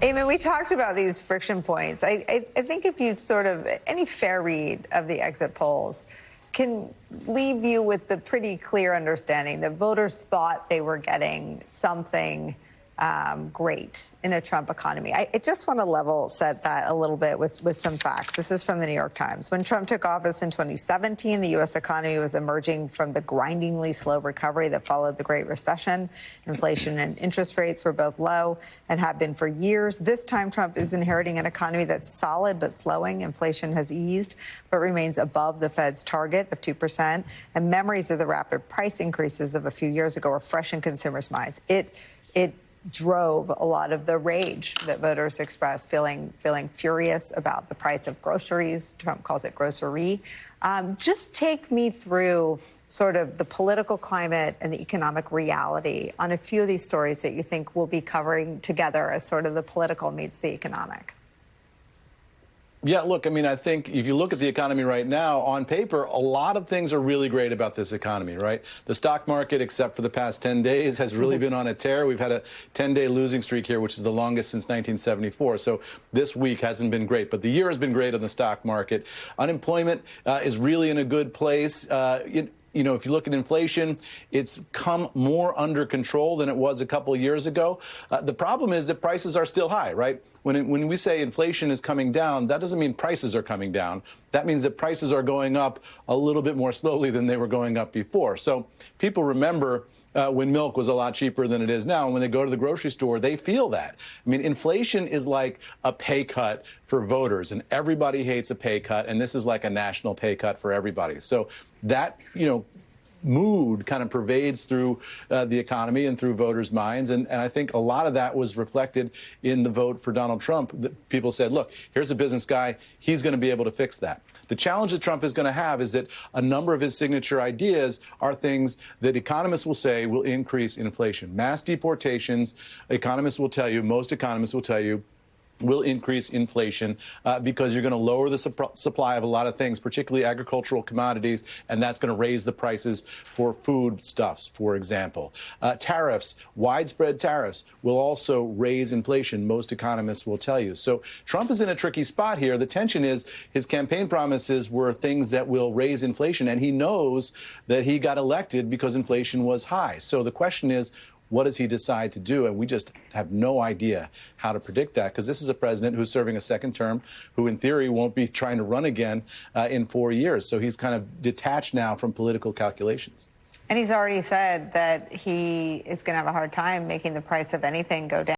Eamon, we talked about these friction points. I think if you any fair read of the exit polls can leave you with the pretty clear understanding that voters thought they were getting something great in a Trump economy. I just want to level set that a little bit with some facts. This is from the New York Times. When Trump took office in 2017, the U.S. economy was emerging from the grindingly slow recovery that followed the Great Recession. Inflation and interest rates were both low and have been for years. This time, Trump is inheriting an economy that's solid but slowing. Inflation has eased but remains above the Fed's target of 2%. And memories of the rapid price increases of a few years ago are fresh in consumers' minds. It drove a lot of the rage that voters expressed, feeling furious about the price of groceries. Trump calls it grocery. Just take me through sort of the political climate and the economic reality on a few of these stories that you think we'll be covering together as sort of the political meets the economic. Yeah, look, I mean, I think if you look at the economy right now, on paper, a lot of things are really great about this economy, right? The stock market, except for the past 10 days, has really been on a tear. We've had a 10-day losing streak here, which is the longest since 1974. So this week hasn't been great, but the year has been great on the stock market. Unemployment is really in a good place. You know, if you look at inflation, it's come more under control than it was a couple of years ago. The problem is that prices are still high, right? When we say inflation is coming down, that doesn't mean prices are coming down. That means that prices are going up a little bit more slowly than they were going up before. So people remember when milk was a lot cheaper than it is now. And when they go to the grocery store, they feel that. I mean, inflation is like a pay cut for voters, and everybody hates a pay cut. And this is like a national pay cut for everybody. So that, mood kind of pervades through the economy and through voters' minds. And I think a lot of that was reflected in the vote for Donald Trump. People said, look, here's a business guy. He's going to be able to fix that. The challenge that Trump is going to have is that a number of his signature ideas are things that economists will say will increase inflation. Mass deportations, economists will tell you, most economists will tell you, will increase inflation because you're going to lower the supply of a lot of things, particularly agricultural commodities, and that's going to raise the prices for foodstuffs, for example. Tariffs, widespread tariffs, will also raise inflation, most economists will tell you. So Trump is in a tricky spot here. The tension is his campaign promises were things that will raise inflation, and he knows that he got elected because inflation was high. So the question is, what does he decide to do? And we just have no idea how to predict that, because this is a president who's serving a second term, who in theory won't be trying to run again in 4 years. So he's kind of detached now from political calculations. And he's already said that he is going to have a hard time making the price of anything go down.